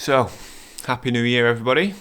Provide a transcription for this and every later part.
So, Happy New Year, everybody.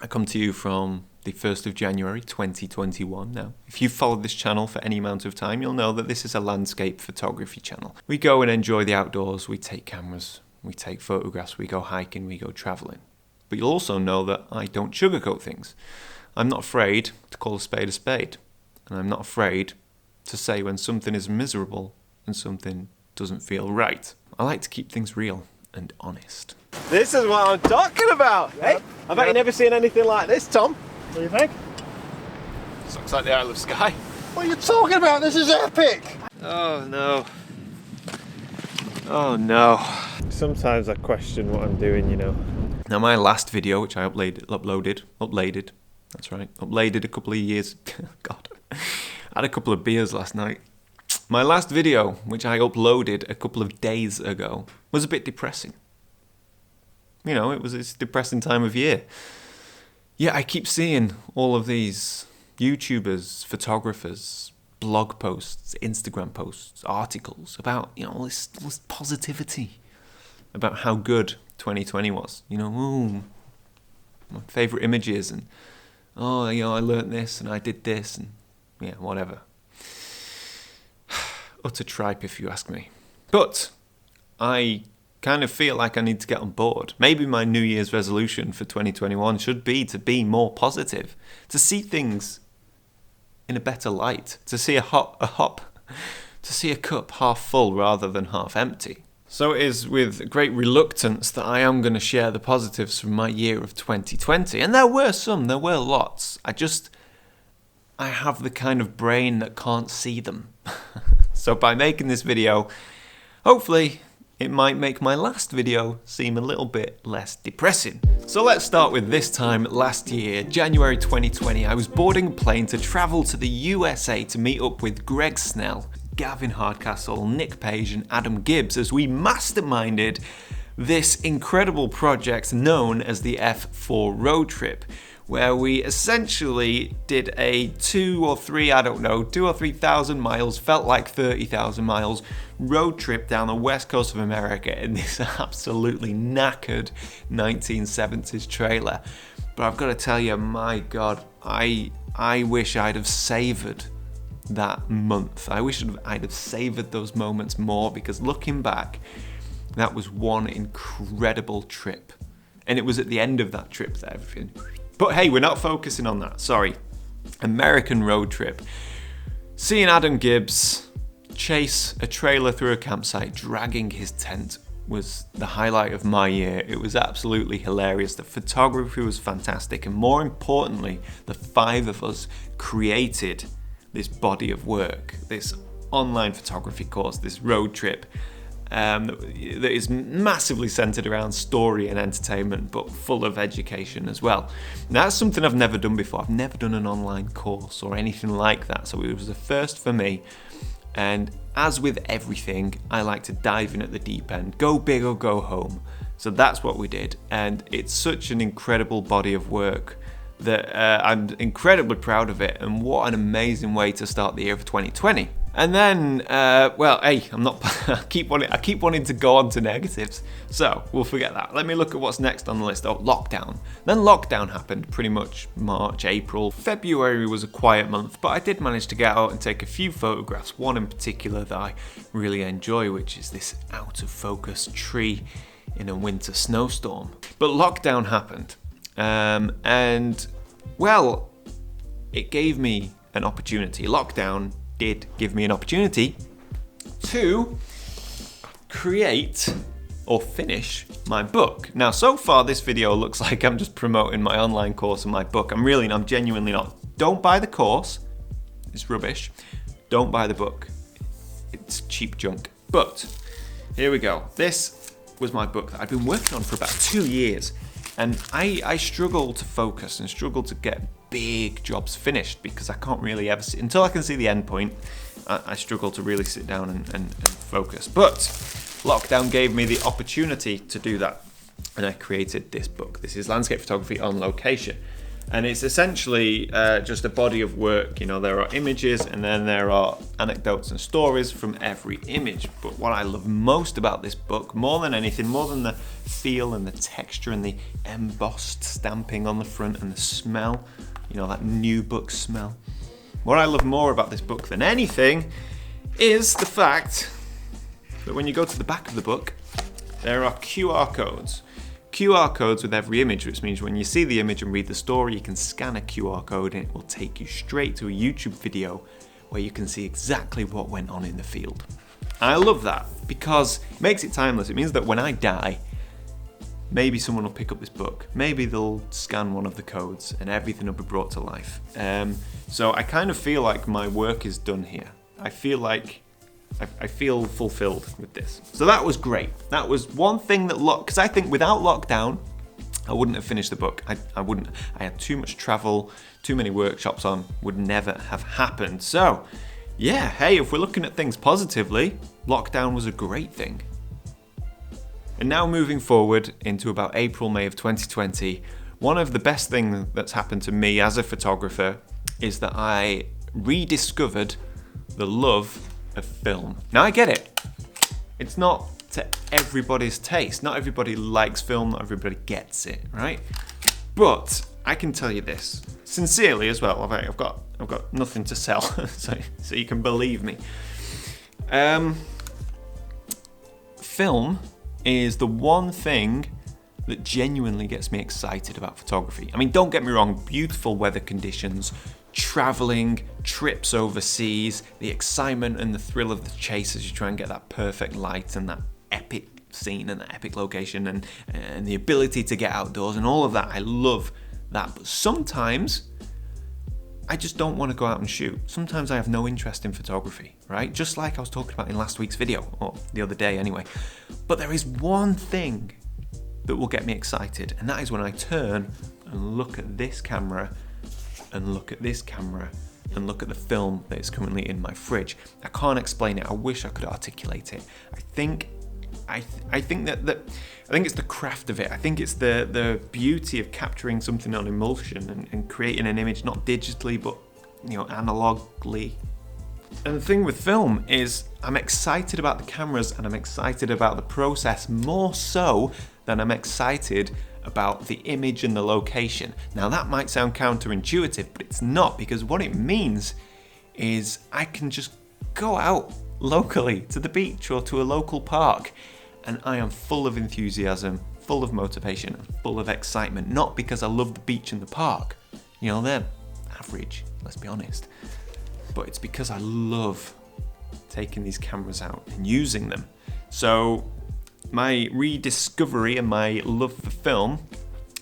I come to you from the 1st of January 2021 now. If you've followed this channel for any amount of time, you'll know that this is a landscape photography channel. We go and enjoy the outdoors, we take cameras, we take photographs, we go hiking, we go travelling. But you'll also know that I don't sugarcoat things. I'm not afraid to call a spade, and I'm not afraid to say when something is miserable and something doesn't feel right. I like to keep things real and honest. This is what I'm talking about! Yep. Hey, I bet you've never seen anything like this, Tom. What do you think? This looks like the Isle of Skye. What are you talking about? This is epic! Oh no. Oh no. Sometimes I question what I'm doing, you know. Now my last video, which I uploaded a couple of years, God, I had a couple of beers last night. My last video, which I uploaded a couple of days ago, was a bit depressing. You know, it's a depressing time of year. Yeah, I keep seeing all of these YouTubers, photographers, blog posts, Instagram posts, articles about, you know, all this positivity about how good 2020 was. You know, ooh, my favourite images and, oh, you know, I learnt this and I did this and, yeah, whatever. Utter tripe if you ask me. But I kind of feel like I need to get on board. Maybe my New Year's resolution for 2021 should be to be more positive, to see things in a better light, to see to see a cup half full rather than half empty. So it is with great reluctance that I am going to share the positives from my year of 2020. And there were lots. I have the kind of brain that can't see them. So by making this video, hopefully it might make my last video seem a little bit less depressing. So let's start with this time last year, January 2020. I was boarding a plane to travel to the USA to meet up with Greg Snell, Gavin Hardcastle, Nick Page and Adam Gibbs as we masterminded this incredible project known as the F4 road trip, where we essentially did a 2 or 3,000 miles, felt like 30,000 miles, road trip down the west coast of America in this absolutely knackered 1970s trailer. But I've got to tell you, my God, I wish I'd have savoured that month. I wish I'd have savoured those moments more, because looking back, that was one incredible trip. And it was at the end of that trip that everything... But hey, we're not focusing on that, sorry. American road trip. Seeing Adam Gibbs chase a trailer through a campsite, dragging his tent, was the highlight of my year. It was absolutely hilarious. The photography was fantastic. And more importantly, the 5 of us created this body of work, this online photography course, this road trip. That is massively centered around story and entertainment, but full of education as well. Now, that's something I've never done before. I've never done an online course or anything like that, so it was a first for me. And as with everything, I like to dive in at the deep end, go big or go home. So that's what we did, and it's such an incredible body of work that I'm incredibly proud of it, and what an amazing way to start the year of 2020. And then, well, hey, I keep wanting to go on to negatives, so we'll forget that. Let me look at what's next on the list. Oh, lockdown. Then lockdown happened pretty much March, April. February was a quiet month, but I did manage to get out and take a few photographs, one in particular that I really enjoy, which is this out of focus tree in a winter snowstorm. But lockdown happened, and, well, it gave me an opportunity. Lockdown did give me an opportunity to create or finish my book. Now, so far this video looks like I'm just promoting my online course and my book. I'm genuinely not. Don't buy the course, it's rubbish. Don't buy the book, it's cheap junk. But here we go. This was my book that I've been working on for about 2 years. And I struggle to focus and struggle to get big jobs finished, because I can't really ever see, until I can see the end point, I struggle to really sit down and focus. But lockdown gave me the opportunity to do that, and I created this book. This is landscape photography on location. And it's essentially just a body of work. You know, there are images and then there are anecdotes and stories from every image. But what I love most about this book, more than anything, more than the feel and the texture and the embossed stamping on the front and the smell, you know, that new book smell. What I love more about this book than anything is the fact that when you go to the back of the book, there are QR codes. QR codes with every image, which means when you see the image and read the story, you can scan a QR code and it will take you straight to a YouTube video where you can see exactly what went on in the field. I love that because it makes it timeless. It means that when I die, maybe someone will pick up this book. Maybe they'll scan one of the codes and everything will be brought to life. So I kind of feel like my work is done here. I feel fulfilled with this. So that was great. That was one thing that because I think without lockdown, I wouldn't have finished the book. I wouldn't. I had too much travel, too many workshops on, would never have happened. So yeah, hey, if we're looking at things positively, lockdown was a great thing. And now moving forward into about April, May of 2020, one of the best things that's happened to me as a photographer is that I rediscovered the love of film. Now I get it. It's not to everybody's taste. Not everybody likes film, not everybody gets it, right? But I can tell you this, sincerely as well, I've got nothing to sell, so you can believe me. Film is the one thing that genuinely gets me excited about photography. I mean, don't get me wrong, beautiful weather conditions, traveling, trips overseas, the excitement and the thrill of the chase as you try and get that perfect light and that epic scene and that epic location and the ability to get outdoors and all of that. I love that. But sometimes I just don't want to go out and shoot. Sometimes I have no interest in photography, right? Just like I was talking about in last week's video, or the other day anyway. But there is one thing that will get me excited, and that is when I turn and look at this camera and look at this camera and look at the film that is currently in my fridge. I can't explain it. I wish I could articulate it. I think it's the craft of it. I think it's the beauty of capturing something on emulsion and creating an image, not digitally, but analogly. And the thing with film is I'm excited about the cameras and I'm excited about the process more so than I'm excited about the image and the location. Now that might sound counterintuitive, but it's not, because what it means is I can just go out locally to the beach or to a local park and I am full of enthusiasm, full of motivation, and full of excitement, not because I love the beach and the park. They're average, let's be honest. But it's because I love taking these cameras out and using them. So my rediscovery and my love for film,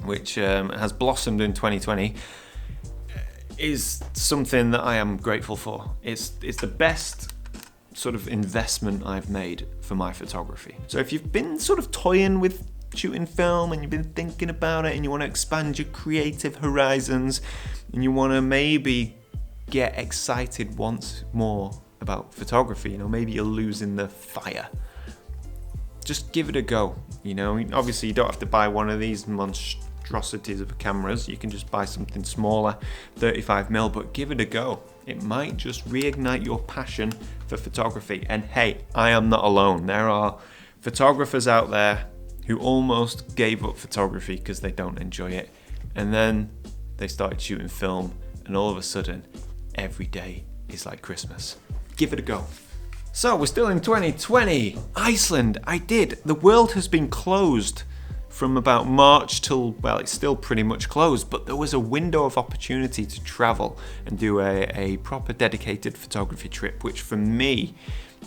which has blossomed in 2020, is something that I am grateful for. It's the best sort of investment I've made for my photography. So if you've been sort of toying with shooting film and you've been thinking about it and you want to expand your creative horizons and you want to maybe get excited once more about photography, maybe you're losing the fire, just give it a go. Obviously you don't have to buy one of these monstrosities of cameras. You can just buy something smaller, 35mm, but give it a go. It might just reignite your passion for photography. And hey, I am not alone. There are photographers out there who almost gave up photography because they don't enjoy it. And then they started shooting film and all of a sudden, every day is like Christmas. Give it a go. So we're still in 2020. Iceland, I did. The world has been closed from about March till, well, it's still pretty much closed, but there was a window of opportunity to travel and do a proper dedicated photography trip, which for me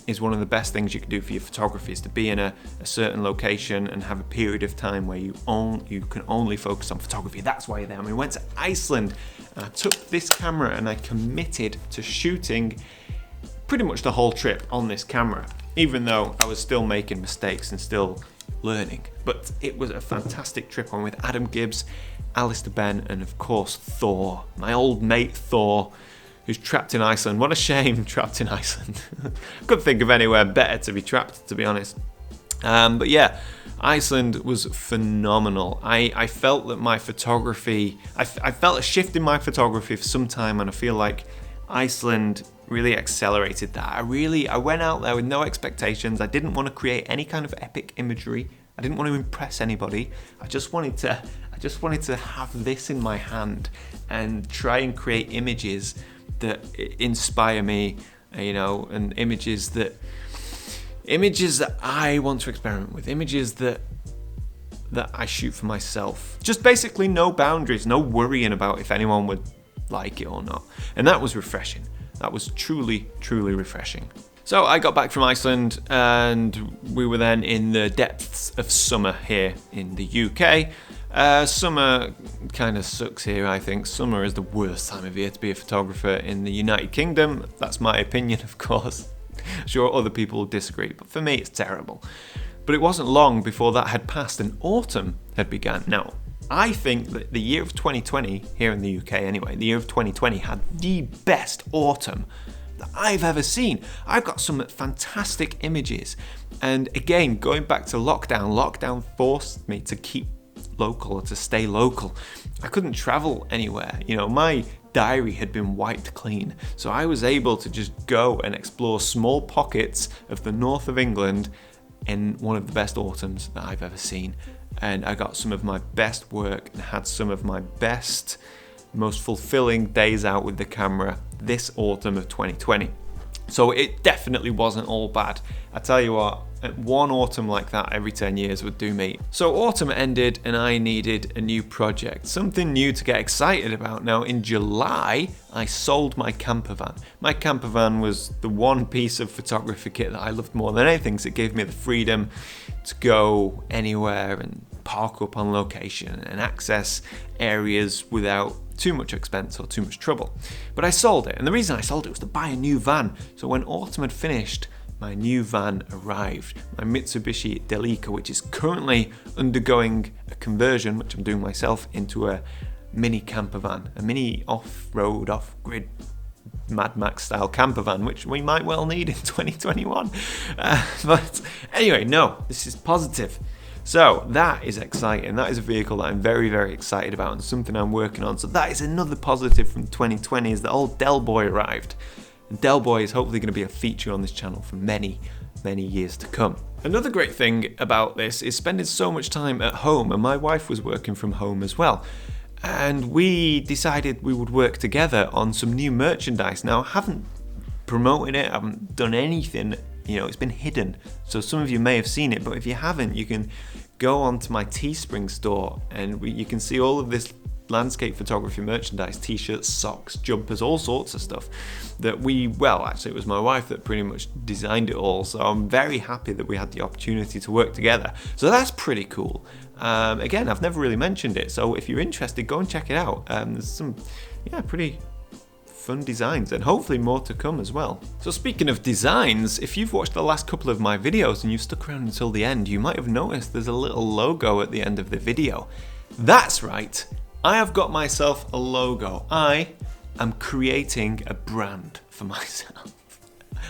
is one of the best things you can do for your photography, is to be in a certain location and have a period of time where you can only focus on photography. That's why you're there. We went to Iceland and I took this camera and I committed to shooting pretty much the whole trip on this camera, even though I was still making mistakes and still learning. But it was a fantastic trip. on with Adam Gibbs, Alistair Ben, and of course Thor, my old mate Thor, who's trapped in Iceland. What a shame, trapped in Iceland. I couldn't think of anywhere better to be trapped, to be honest. But yeah, Iceland was phenomenal. I felt that my photography, I felt a shift in my photography for some time, and I feel like Iceland really accelerated that. I went out there with no expectations. I didn't want to create any kind of epic imagery. I didn't want to impress anybody. I just wanted to have this in my hand and try and create images that inspire me, you know, and images that I want to experiment with, images that I shoot for myself. Just basically no boundaries, no worrying about if anyone would like it or not. And that was refreshing. That was truly, truly refreshing. So I got back from Iceland and we were then in the depths of summer here in the UK. Summer kind of sucks here, I think. Summer is the worst time of year to be a photographer in the United Kingdom. That's my opinion, of course. Sure, other people will disagree, but for me it's terrible. But it wasn't long before that had passed and autumn had begun. Now, I think that the year of 2020, here in the UK anyway, the year of 2020 had the best autumn that I've ever seen. I've got some fantastic images. And again, going back to lockdown forced me to keep local or to stay local. I couldn't travel anywhere. You know, my diary had been wiped clean. So I was able to just go and explore small pockets of the north of England in one of the best autumns that I've ever seen. And I got some of my best work and had some of my best, most fulfilling days out with the camera this autumn of 2020. So it definitely wasn't all bad. I tell you what, one autumn like that every 10 years would do me. So autumn ended and I needed a new project, something new to get excited about. Now in July, I sold my camper van. My camper van was the one piece of photography kit that I loved more than anything, because it gave me the freedom to go anywhere and park up on location and access areas without too much expense or too much trouble. But I sold it, and the reason I sold it was to buy a new van. So when autumn had finished, my new van arrived, my Mitsubishi Delica, which is currently undergoing a conversion, which I'm doing myself, into a mini camper van, a mini off-road, off-grid Mad Max style camper van, which we might well need in 2021. But anyway, no, this is positive. So that is exciting. That is a vehicle that I'm very, very excited about and something I'm working on. So that is another positive from 2020, is that old Del Boy arrived. And Del Boy is hopefully going to be a feature on this channel for many, many years to come. Another great thing about this is spending so much time at home, and my wife was working from home as well. And we decided we would work together on some new merchandise. Now, I haven't promoted it, I haven't done anything. You know, it's been hidden, so some of you may have seen it, but if you haven't, you can go onto my Teespring store and you can see all of this landscape photography merchandise, t-shirts, socks, jumpers, all sorts of stuff that actually it was my wife that pretty much designed it all, so I'm very happy that we had the opportunity to work together. So that's pretty cool. Again, I've never really mentioned it, so if you're interested, go and check it out. There's some, pretty fun designs, and hopefully more to come as well. So speaking of designs, if you've watched the last couple of my videos and you've stuck around until the end, you might have noticed there's a little logo at the end of the video. That's right, I have got myself a logo. I am creating a brand for myself.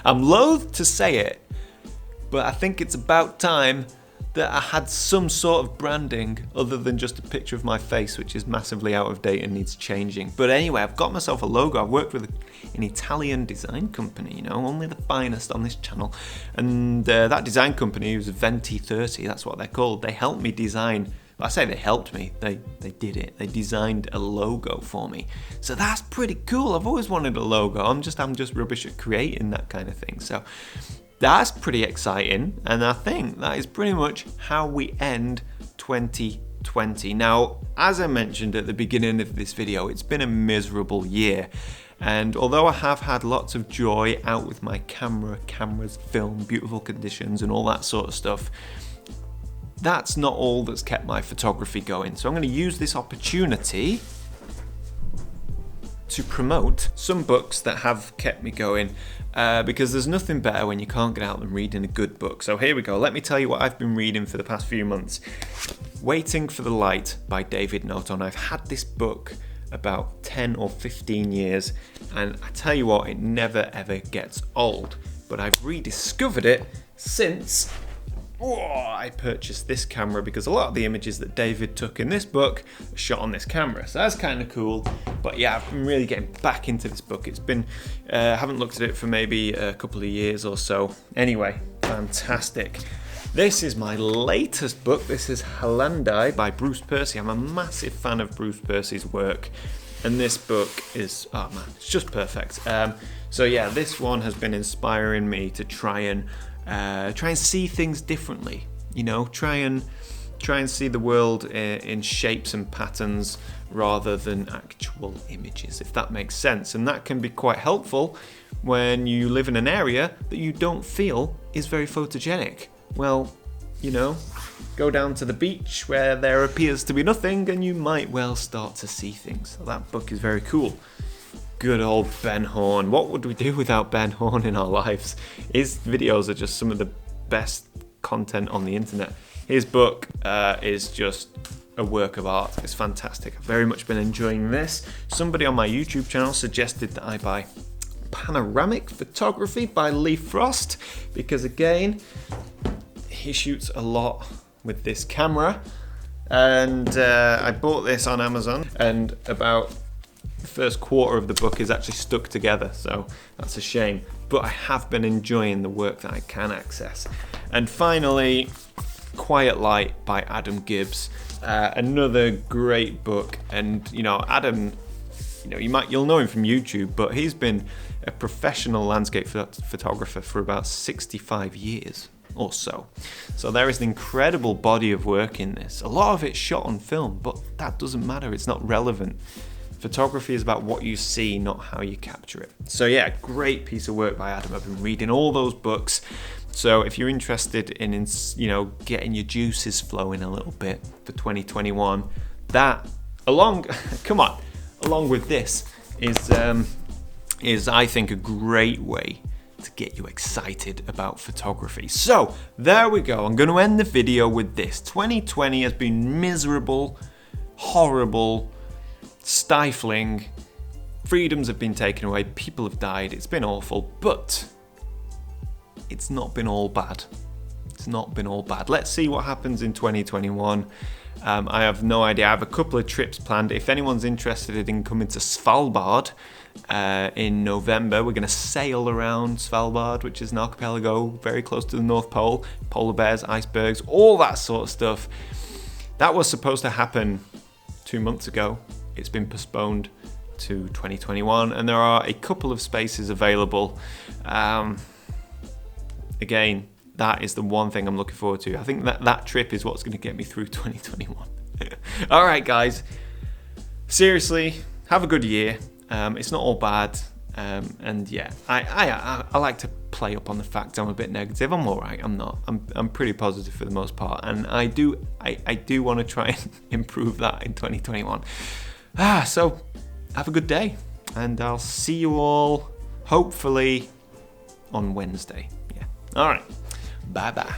I'm loath to say it, but I think it's about time that I had some sort of branding other than just a picture of my face, which is massively out of date and needs changing. But anyway, I've got myself a logo. I've worked with an Italian design company, only the finest on this channel. And that design company was Venti30, that's what they're called. They helped me design, I say they helped me, they did it. They designed a logo for me. So that's pretty cool. I've always wanted a logo. I'm just rubbish at creating that kind of thing. So that's pretty exciting, and I think that is pretty much how we end 2020. Now, as I mentioned at the beginning of this video, it's been a miserable year, and although I have had lots of joy out with my cameras, film, beautiful conditions and all that sort of stuff, that's not all that's kept my photography going. So I'm going to use this opportunity to promote some books that have kept me going, because there's nothing better when you can't get out and reading a good book. So here we go. Let me tell you what I've been reading for the past few months. Waiting for the Light by David Naughton. I've had this book about 10 or 15 years, and I tell you what, it never ever gets old. But I've rediscovered it since I purchased this camera because a lot of the images that David took in this book are shot on this camera, so that's kind of cool. But yeah, I've been really getting back into this book. It's been, haven't looked at it for maybe a couple of years or so. Anyway, fantastic. This is my latest book. This is Halandai by Bruce Percy. I'm a massive fan of Bruce Percy's work, and this book is, oh man, it's just perfect. So yeah, this one has been inspiring me to try and see things differently. You know, try and see the world in shapes and patterns rather than actual images, if that makes sense. And that can be quite helpful when you live in an area that you don't feel is very photogenic. Well, you know, go down to the beach where there appears to be nothing and you might well start to see things. So that book is very cool. Good old Ben Horne. What would we do without Ben Horne in our lives? His videos are just some of the best content on the internet. His book is just a work of art. It's fantastic. I've very much been enjoying this. Somebody on my YouTube channel suggested that I buy Panoramic Photography by Lee Frost, because again, he shoots a lot with this camera, and I bought this on Amazon, and about the first quarter of the book is actually stuck together, so that's a shame, but I have been enjoying the work that I can access. And finally, Quiet Light by Adam Gibbs, another great book. And you know, Adam, you know, you'll know him from YouTube, but he's been a professional landscape photographer for about 65 years or so. So there is an incredible body of work in this. A lot of it's shot on film, but that doesn't matter, it's not relevant. Photography is about what you see, not how you capture it. So yeah, great piece of work by Adam. I've been reading all those books. So if you're interested in you know, getting your juices flowing a little bit for 2021, that along with this is I think a great way to get you excited about photography. So there we go. I'm going to end the video with this. 2020 has been miserable, horrible, stifling. Freedoms have been taken away, people have died, it's been awful, but it's not been all bad. It's not been all bad. Let's see what happens in 2021. I have no idea. I have a couple of trips planned. If anyone's interested in coming to Svalbard in November, we're going to sail around Svalbard, which is an archipelago very close to the North Pole, polar bears, icebergs, all that sort of stuff. That was supposed to happen 2 months ago. It's been postponed to 2021, and there are a couple of spaces available. Again, that is the one thing I'm looking forward to. I think that trip is what's going to get me through 2021. All right, guys. Seriously, have a good year. It's not all bad. And yeah, I like to play up on the fact I'm a bit negative. I'm all right. I'm not. I'm pretty positive for the most part, and I do want to try and improve that in 2021. So have a good day, and I'll see you all hopefully on Wednesday. Yeah. All right. Bye bye.